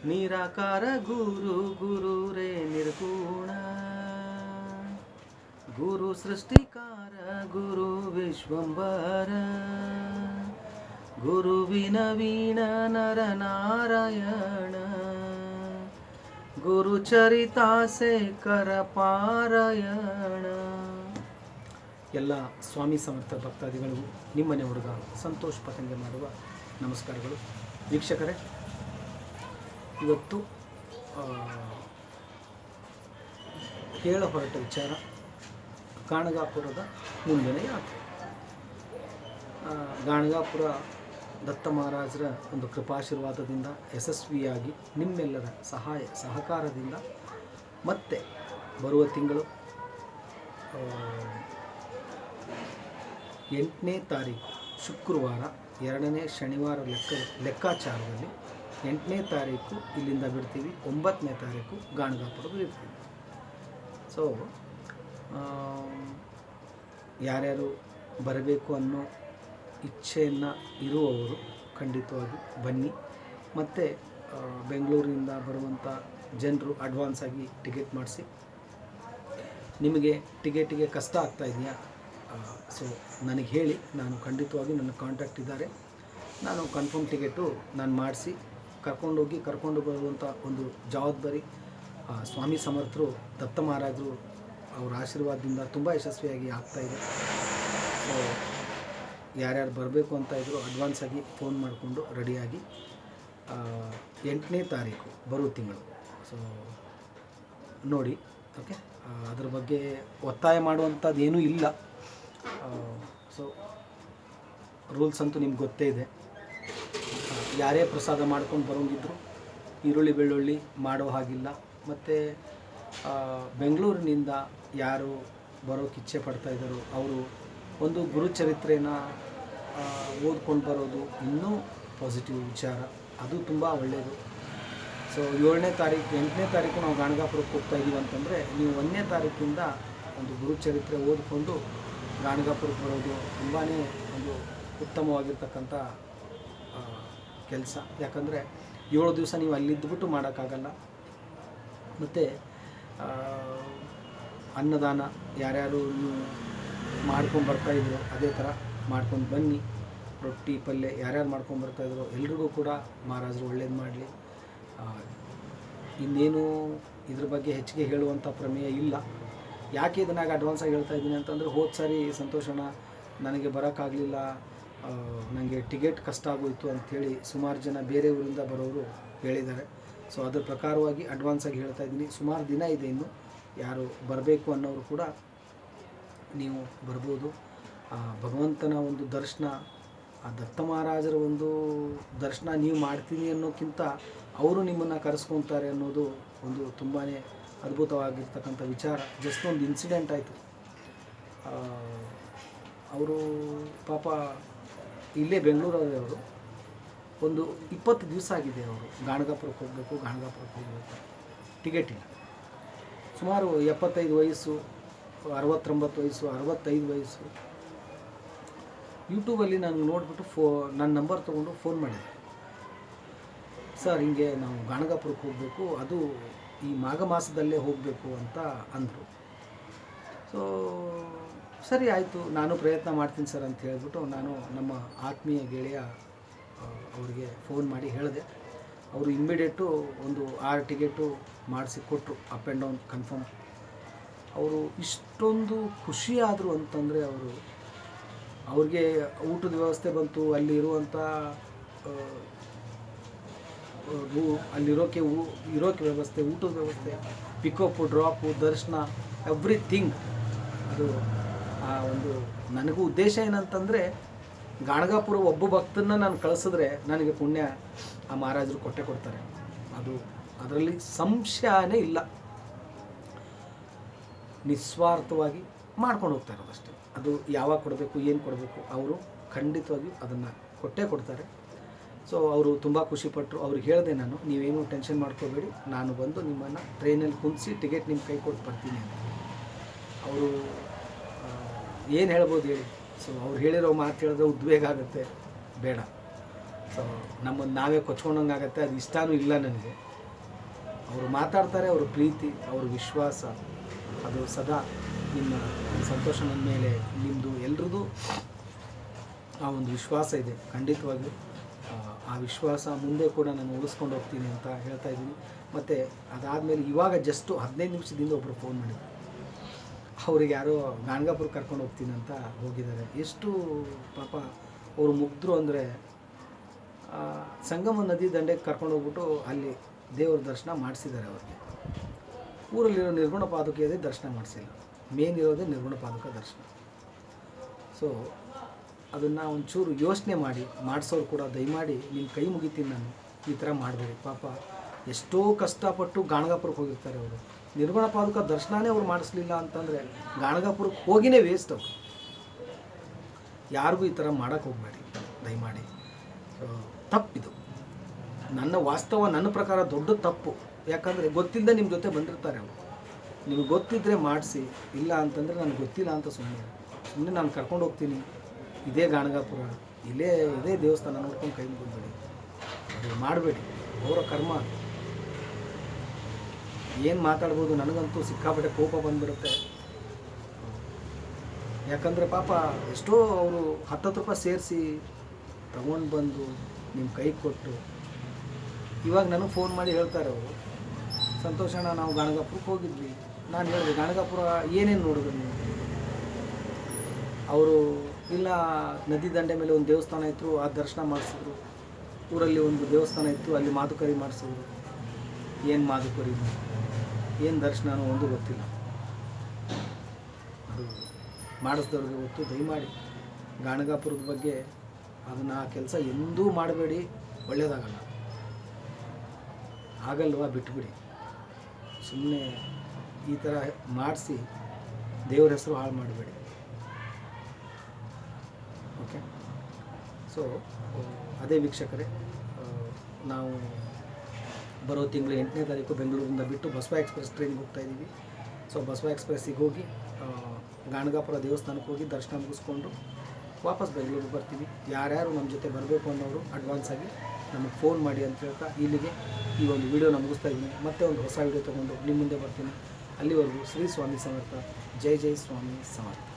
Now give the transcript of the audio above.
ನಿರಾಕಾರ ಗುರು ಗುರು ರೇ ನಿರ್ಗುಣ ಗುರು ಸೃಷ್ಟಿಕಾರ ಗುರು ವಿಶ್ವಂಬರ ಗುರುವಿನ ವೀಣ ನರ ನಾರಾಯಣ ಗುರು ಚರಿತಾಸೆ ಕರ ಪಾರಾಯಣ. ಎಲ್ಲ ಸ್ವಾಮಿ ಸಮರ್ಥ ಭಕ್ತಾದಿಗಳಿಗೂ ನಿಮ್ಮನೆ ಹುಡುಗ ಸಂತೋಷ್ ಪತಂಗೆ ಮಾಡುವ ನಮಸ್ಕಾರಗಳು. ವೀಕ್ಷಕರೇ, ಇವತ್ತು ಹೇಳ ಹೊರಟ ವಿಚಾರ ಗಾಣಗಾಪುರದ ಮುಂದಿನ ಯಾತ್ರೆ. ಗಾಣಗಾಪುರ ದತ್ತ ಮಹಾರಾಜರ ಒಂದು ಕೃಪಾಶೀರ್ವಾದದಿಂದ ಯಶಸ್ವಿಯಾಗಿ ನಿಮ್ಮೆಲ್ಲರ ಸಹಾಯ ಸಹಕಾರದಿಂದ ಮತ್ತೆ ಬರುವ ತಿಂಗಳು 8ನೇ ತಾರೀಕು ಶುಕ್ರವಾರ 2ನೇ ಶನಿವಾರ ಲೆಕ್ಕಾಚಾರದಲ್ಲಿ 8ನೇ ತಾರೀಕು ಇಲ್ಲಿಂದ ಬಿಡ್ತೀವಿ, 9ನೇ ತಾರೀಕು ಗಾಣಗಾಪುರದಲ್ಲಿ ಇರ್ತೀವಿ. ಸೊ ಯಾರ್ಯಾರು ಬರಬೇಕು ಅನ್ನೋ ಇಚ್ಛೆಯನ್ನು ಇರುವವರು ಖಂಡಿತವಾಗಿ ಬನ್ನಿ. ಮತ್ತು ಬೆಂಗಳೂರಿನಿಂದ ಬರುವಂಥ ಜನರು ಅಡ್ವಾನ್ಸ್ ಆಗಿ ಟಿಕೆಟ್ ಮಾಡಿಸಿ. ನಿಮಗೆ ಟಿಕೆಟಿಗೆ ಕಷ್ಟ ಆಗ್ತಾ ಇದೆಯಾ? ಸೊ ನನಗೆ ಹೇಳಿ, ನಾನು ಖಂಡಿತವಾಗಿ ನನ್ನ ಕಾಂಟ್ಯಾಕ್ಟ್ ಇದ್ದಾರೆ, ನಾನು ಕನ್ಫರ್ಮ್ ಟಿಕೆಟು ನಾನು ಮಾಡಿಸಿ ಕರ್ಕೊಂಡು ಬರುವಂಥ ಒಂದು ಜವಾಬ್ದಾರಿ ಸ್ವಾಮಿ ಸಮರ್ಥರು ದತ್ತ ಮಹಾರಾಜರು ಅವರ ಆಶೀರ್ವಾದದಿಂದ ತುಂಬ ಯಶಸ್ವಿಯಾಗಿ ಆಗ್ತಾಯಿದೆ. ಸೊ ಯಾರ್ಯಾರು ಬರಬೇಕು ಅಂತ ಇದ್ದರೂ ಅಡ್ವಾನ್ಸ್ ಆಗಿ ಫೋನ್ ಮಾಡಿಕೊಂಡು ರೆಡಿಯಾಗಿ 8ನೇ ತಾರೀಕು ಬರೋ ತಿಂಗಳು. ಸೊ ನೋಡಿ, ಓಕೆ, ಅದ್ರ ಬಗ್ಗೆ ಒತ್ತಾಯ ಮಾಡುವಂಥದ್ದು ಏನೂ ಇಲ್ಲ. ಸೊ ರೂಲ್ಸ್ ಅಂತೂ ನಿಮ್ಗೆ ಗೊತ್ತೇ ಇದೆ. ಯಾರೇ ಪ್ರಸಾದ ಮಾಡ್ಕೊಂಡು ಬರೋಂಗಿದ್ರು ಈರುಳ್ಳಿ ಬೆಳ್ಳುಳ್ಳಿ ಮಾಡೋ ಹಾಗಿಲ್ಲ. ಮತ್ತು ಬೆಂಗಳೂರಿನಿಂದ ಯಾರು ಬರೋಕ್ಕೆ ಇಚ್ಛೆ ಪಡ್ತಾ ಇದ್ದಾರೋ ಅವರು ಒಂದು ಗುರುಚರಿತ್ರೆನ ಓದ್ಕೊಂಡು ಬರೋದು ಇನ್ನೂ ಪಾಸಿಟಿವ್ ವಿಚಾರ, ಅದು ತುಂಬ ಒಳ್ಳೆಯದು. ಸೊ 7ನೇ ತಾರೀಕು 8ನೇ ತಾರೀಕು ನಾವು ಗಾಣಗಾಪುರಕ್ಕೆ ಹೋಗ್ತಾ ಇದ್ದೀವಿ ಅಂತಂದರೆ, ನೀವು 1ನೇ ತಾರೀಕಿಂದ ಒಂದು ಗುರುಚರಿತ್ರೆ ಓದಿಕೊಂಡು ಗಾಣಗಾಪುರಕ್ಕೆ ಬರೋದು ತುಂಬಾ ಒಂದು ಉತ್ತಮವಾಗಿರ್ತಕ್ಕಂಥ ಕೆಲಸ. ಯಾಕಂದರೆ 7 ದಿವಸ ನೀವು ಅಲ್ಲಿದ್ದುಬಿಟ್ಟು ಮಾಡೋಕ್ಕಾಗಲ್ಲ. ಮತ್ತು ಅನ್ನದಾನ ಯಾರ್ಯಾರು ನೀವು ಮಾಡ್ಕೊಂಡು ಬರ್ತಾಯಿದ್ರು ಅದೇ ಥರ ಮಾಡ್ಕೊಂಡು ಬನ್ನಿ. ರೊಟ್ಟಿ ಪಲ್ಯ ಯಾರ್ಯಾರು ಮಾಡ್ಕೊಂಡು ಬರ್ತಾಯಿದ್ರು ಎಲ್ರಿಗೂ ಕೂಡ ಮಹಾರಾಜರು ಒಳ್ಳೇದು ಮಾಡಲಿ. ಇನ್ನೇನು ಇದ್ರ ಬಗ್ಗೆ ಹೆಚ್ಚಿಗೆ ಹೇಳುವಂಥ ಪ್ರಮೇಯ ಇಲ್ಲ. ಯಾಕೆ ಇದನ್ನಾಗ ಅಡ್ವಾನ್ಸಾಗಿ ಹೇಳ್ತಾ ಇದ್ದೀನಿ ಅಂತಂದರೆ, ಹೋದ ಸಾರಿ ಸಂತೋಷಣ ನನಗೆ ಬರೋಕ್ಕಾಗಲಿಲ್ಲ, ನನಗೆ ಟಿಕೆಟ್ ಕಷ್ಟ ಆಗೋಯಿತು ಅಂಥೇಳಿ ಸುಮಾರು ಜನ ಬೇರೆ ಊರಿಂದ ಬರೋರು ಹೇಳಿದ್ದಾರೆ. ಸೊ ಅದ್ರ ಪ್ರಕಾರವಾಗಿ ಅಡ್ವಾನ್ಸಾಗಿ ಹೇಳ್ತಾ ಇದ್ದೀನಿ. ಸುಮಾರು ದಿನ ಇದೆ ಇನ್ನು. ಯಾರು ಬರಬೇಕು ಅನ್ನೋರು ಕೂಡ ನೀವು ಬರ್ಬೋದು. ಭಗವಂತನ ಒಂದು ದರ್ಶನ, ಆ ದತ್ತ ಮಹಾರಾಜರ ಒಂದು ದರ್ಶನ ನೀವು ಮಾಡ್ತೀನಿ ಅನ್ನೋಕ್ಕಿಂತ ಅವರು ನಿಮ್ಮನ್ನು ಕರೆಸ್ಕೊತಾರೆ ಅನ್ನೋದು ಒಂದು ತುಂಬಾ ಅದ್ಭುತವಾಗಿರ್ತಕ್ಕಂಥ ವಿಚಾರ. ಜಸ್ಟ್ ಒಂದು ಇನ್ಸಿಡೆಂಟ್ ಆಯಿತು. ಅವರು ಪಾಪ ಇಲ್ಲೇ ಬೆಂಗಳೂರವರು ಒಂದು 20 ದಿವಸ ಆಗಿದೆ ಅವರು ಗಾಣಗಾಪುರಕ್ಕೆ ಹೋಗಬೇಕು, ಟಿಕೆಟ್ ಇಲ್ಲ. ಸುಮಾರು 75 ವಯಸ್ಸು, 69 ವಯಸ್ಸು, 65 ವಯಸ್ಸು. ಯೂಟ್ಯೂಬಲ್ಲಿ ನಾನು ನೋಡಿಬಿಟ್ಟು ನನ್ನ ನಂಬರ್ ತೊಗೊಂಡು ಫೋನ್ ಮಾಡಿದೆ. ಸರ್, ಹಿಂಗೆ ನಾವು ಗಾಣಗಾಪುರಕ್ಕೆ ಹೋಗಬೇಕು, ಅದು ಈ ಮಾಘ ಮಾಸದಲ್ಲೇ ಹೋಗಬೇಕು ಅಂತ ಅಂದರು. ಸೊ ಸರಿ ಆಯಿತು, ನಾನು ಪ್ರಯತ್ನ ಮಾಡ್ತೀನಿ ಸರ್ ಅಂತ ಹೇಳಿಬಿಟ್ಟು ನಾನು ನಮ್ಮ ಆತ್ಮೀಯ ಗೆಳೆಯ ಅವರಿಗೆ ಫೋನ್ ಮಾಡಿ ಹೇಳಿದೆ. ಅವರು ಇಮ್ಮಿಡಿಯೇಟು ಒಂದು 6 ಟಿಕೆಟು ಮಾಡಿಸಿ ಕೊಟ್ಟರು, ಅಪ್ ಆ್ಯಂಡ್ ಡೌನ್ ಕನ್ಫರ್ಮ್. ಅವರು ಇಷ್ಟೊಂದು ಖುಷಿಯಾದರು ಅಂತಂದರೆ, ಅವ್ರಿಗೆ ಊಟದ ವ್ಯವಸ್ಥೆ ಬಂತು, ಅಲ್ಲಿ ಇರುವಂಥ ಅಲ್ಲಿರೋಕ್ಕೆ ವ್ಯವಸ್ಥೆ, ಊಟದ ವ್ಯವಸ್ಥೆ, ಪಿಕಪ್ಪು ಡ್ರಾಪು, ದರ್ಶನ, ಎವ್ರಿಥಿಂಗ್. ಅದು ಆ ಒಂದು ನನಗೂ ಉದ್ದೇಶ ಏನಂತಂದರೆ, ಗಾಣಗಾಪುರ ಒಬ್ಬ ಭಕ್ತನ್ನ ನಾನು ಕಳಿಸಿದ್ರೆ ನನಗೆ ಪುಣ್ಯ ಆ ಮಹಾರಾಜರು ಕೊಡ್ತಾರೆ. ಅದರಲ್ಲಿ ಸಂಶಯನೇ ಇಲ್ಲ. ನಿಸ್ವಾರ್ಥವಾಗಿ ಮಾಡ್ಕೊಂಡು ಹೋಗ್ತಾ ಇರೋದಷ್ಟೇ. ಅದು ಯಾವಾಗ ಕೊಡಬೇಕು, ಏನು ಕೊಡಬೇಕು, ಅವರು ಖಂಡಿತವಾಗಿಯೂ ಅದನ್ನು ಕೊಡ್ತಾರೆ. ಸೊ ಅವರು ತುಂಬ ಖುಷಿಪಟ್ಟರು. ಅವ್ರಿಗೆ ಹೇಳಿದೆ ನಾನು, ನೀವೇನು ಟೆನ್ಷನ್ ಮಾಡ್ಕೋಬೇಡಿ, ನಾನು ಬಂದು ನಿಮ್ಮನ್ನು ಟ್ರೈನಲ್ಲಿ ಕುಂದಿಸಿ ಟಿಕೆಟ್ ನಿಮ್ಮ ಕೈ ಕೊಟ್ಟು ಬರ್ತೀನಿ ಅಂತ. ಅವರು ಏನು ಹೇಳ್ಬೋದು ಹೇಳಿ? ಸೊ ಅವ್ರು ಹೇಳಿರೋ ಮಾತು ಹೇಳಿದ್ರೆ ಉದ್ವೇಗ ಆಗುತ್ತೆ, ಬೇಡ. ಸೊ ನಮ್ಮನ್ನು ನಾವೇ ಕೊಚ್ಕೊಂಡಂಗೆ ಆಗುತ್ತೆ, ಅದು ಇಷ್ಟನೂ ಇಲ್ಲ ನನಗೆ. ಅವರು ಮಾತಾಡ್ತಾರೆ, ಅವ್ರ ಪ್ರೀತಿ, ಅವ್ರ ವಿಶ್ವಾಸ ಅದು ಸದಾ ನಿಮ್ಮ ಸಂತೋಷ ನನ್ನ ಮೇಲೆ, ನಿಮ್ಮದು ಎಲ್ರದ್ದು ಆ ಒಂದು ವಿಶ್ವಾಸ ಇದೆ. ಖಂಡಿತವಾಗಿಯೂ ಆ ವಿಶ್ವಾಸ ಮುಂದೆ ಕೂಡ ನಾನು ಉಳಿಸ್ಕೊಂಡು ಹೋಗ್ತೀನಿ ಅಂತ ಹೇಳ್ತಾ ಇದ್ದೀನಿ. ಮತ್ತು ಅದಾದಮೇಲೆ ಇವಾಗ ಜಸ್ಟು 15 ನಿಮಿಷದಿಂದ ಒಬ್ಬರು ಫೋನ್ ಮಾಡಿದ್ರು. ಅವ್ರಿಗೆ ಯಾರೋ ಗಾಣಗಾಪುರಕ್ಕೆ ಕರ್ಕೊಂಡು ಹೋಗ್ತೀನಿ ಅಂತ ಹೋಗಿದ್ದಾರೆ. ಎಷ್ಟು ಪಾಪ ಅವರು ಮುಗ್ಧರು ಅಂದರೆ, ಸಂಗಮ ನದಿ ದಂಡೆಗೆ ಕರ್ಕೊಂಡು ಹೋಗ್ಬಿಟ್ಟು ಅಲ್ಲಿ ದೇವ್ರ ದರ್ಶನ ಮಾಡಿಸಿದ್ದಾರೆ. ಅವ್ರಿಗೆ ಊರಲ್ಲಿರೋ ನಿರ್ಗುಣ ಪಾದುಕೆಯದೇ ದರ್ಶನ ಮಾಡಿಸಿಲ್ಲ, ಮೇನ್ ಇರೋದೇ ನಿರ್ಗುಣ ಪಾದುಕ ದರ್ಶನ. ಸೊ ಅದನ್ನು ಒಂಚೂರು ಯೋಚನೆ ಮಾಡಿ ಮಾಡಿಸೋರು ಕೂಡ ದಯಮಾಡಿ ನಿಮ್ಮ ಕೈ ಮುಗಿತೀನಿ, ನಾನು ಈ ಥರ ಮಾಡಬೇಡಿ. ಪಾಪ ಎಷ್ಟೋ ಕಷ್ಟಪಟ್ಟು ಗಾಣಗಾಪುರಕ್ಕೆ ಹೋಗಿರ್ತಾರೆ ಅವರು. ನಿರ್ಗುಣ ಪಾದುಕ ದರ್ಶನನೇ ಅವ್ರು ಮಾಡಿಸ್ಲಿಲ್ಲ ಅಂತಂದರೆ ಗಾಣಗಾಪುರಕ್ಕೆ ಹೋಗಿನೇ ವೇಸ್ಟ್ ಅವರು. ಯಾರಿಗೂ ಈ ಥರ ಮಾಡೋಕ್ಕೆ ಹೋಗಬೇಡಿ ದಯಮಾಡಿ. ತಪ್ಪಿದು, ನನ್ನ ವಾಸ್ತವ, ನನ್ನ ಪ್ರಕಾರ ದೊಡ್ಡ ತಪ್ಪು. ಯಾಕಂದರೆ ಗೊತ್ತಿಲ್ಲದೆ ನಿಮ್ಮ ಜೊತೆ ಬಂದಿರ್ತಾರೆ ಅವರು. ನಿಮಗೆ ಗೊತ್ತಿದ್ದರೆ ಮಾಡಿಸಿ, ಇಲ್ಲ ಅಂತಂದರೆ ನನಗೆ ಗೊತ್ತಿಲ್ಲ ಅಂತ ಸುಮ್ಮನೆ ನಾನು ಕರ್ಕೊಂಡು ಹೋಗ್ತೀನಿ, ಇದೇ ಗಾಣಗಾಪುರ, ಇದೇ ದೇವಸ್ಥಾನ ನೋಡ್ಕೊಂಡು ಕೈ ಮುಗಿದ್ಬೇಡಿ. ಅದು ಮಾಡಬೇಡಿ, ಅವರ ಕರ್ಮ. ಏನು ಮಾತಾಡ್ಬೋದು, ನನಗಂತೂ ಸಿಕ್ಕಾಪಟ್ಟೆ ಕೋಪ ಬಂದುಬಿಡುತ್ತೆ. ಯಾಕಂದರೆ ಪಾಪ ಎಷ್ಟೋ ಅವರು 10 ರೂಪಾಯಿ ಸೇರಿಸಿ ತಗೊಂಡು ಬಂದು ನಿಮ್ಮ ಕೈ ಕೊಟ್ಟು, ಇವಾಗ ನನಗೆ ಫೋನ್ ಮಾಡಿ ಹೇಳ್ತಾರೆ ಅವರು, ಸಂತೋಷಣ್ಣ ನಾವು ಗಾಣಗಾಪುರಕ್ಕೆ ಹೋಗಿದ್ವಿ. ನಾನು ಹೇಳಿದೆ, ಗಾಣಗಾಪುರ ಏನೇನು ನೋಡಿದ್ರು ನೀವು? ಅವರು ಇಲ್ಲ, ನದಿ ದಂಡೆ ಮೇಲೆ ಒಂದು ದೇವಸ್ಥಾನ ಇತ್ತು, ಆ ದರ್ಶನ ಮಾಡಿಸಿದ್ರು. ಊರಲ್ಲಿ ಒಂದು ದೇವಸ್ಥಾನ ಇತ್ತು, ಅಲ್ಲಿ ಮಾತುಕರಿ ಮಾಡಿಸಿದ್ರು. ಏನು ಮಾತುಕರಿ, ಏನು ದರ್ಶನನೋ ಒಂದು ಗೊತ್ತಿಲ್ಲ. ಅದು ಮಾಡಿಸ್ದವ್ರಿಗೆ ಗೊತ್ತು. ದಯಮಾಡಿ ಗಾಣಗಾಪುರದ ಬಗ್ಗೆ ಅದನ್ನು ಆ ಕೆಲಸ ಎಂದೂ ಮಾಡಬೇಡಿ, ಒಳ್ಳೆಯದಾಗಲ್ಲ. ಆಗಲ್ವಾ, ಬಿಟ್ಬಿಡಿ. ಸುಮ್ಮನೆ ಈ ಥರ ಮಾಡಿಸಿ ದೇವ್ರ ಹೆಸರು ಹಾಳು ಮಾಡಬೇಡಿ. ಓಕೆ. ಸೊ ಅದೇ ವೀಕ್ಷಕರೇ, ನಾವು ಬರೋ ತಿಂಗಳು 8ನೇ ತಾರೀಕು ಬೆಂಗಳೂರಿಂದ ಬಿಟ್ಟು ಬಸವ ಎಕ್ಸ್ಪ್ರೆಸ್ ಟ್ರೈನ್ಗೆ ಹೋಗ್ತಾ ಇದ್ದೀವಿ. ಸೊ ಬಸವ ಎಕ್ಸ್ಪ್ರೆಸ್ಸಿಗೆ ಹೋಗಿ ಗಾಣಗಾಪುರ ದೇವಸ್ಥಾನಕ್ಕೆ ಹೋಗಿ ದರ್ಶನ ಮುಗಿಸ್ಕೊಂಡು ವಾಪಸ್ ಬೆಂಗಳೂರಿಗೆ ಬರ್ತೀವಿ. ಯಾರ್ಯಾರು ನಮ್ಮ ಜೊತೆ ಬರಬೇಕು ಅನ್ನೋರು ಅಡ್ವಾನ್ಸಾಗಿ ನಮಗೆ ಫೋನ್ ಮಾಡಿ ಅಂತ ಹೇಳ್ತಾ ಇಲ್ಲಿಗೆ ಈ ಒಂದು ವಿಡಿಯೋನ ಮುಗಿಸ್ತಾ ಇದ್ದೀನಿ. ಮತ್ತೆ ಒಂದು ಹೊಸ ವಿಡಿಯೋ ತೊಗೊಂಡು ನಿಮ್ಮ ಮುಂದೆ ಬರ್ತೀನಿ. ಅಲ್ಲಿವರೆಗೂ ಶ್ರೀ ಸ್ವಾಮಿ ಸಮರ್ಥ. ಜೈ ಜೈ ಸ್ವಾಮಿ ಸಮರ್ಥ.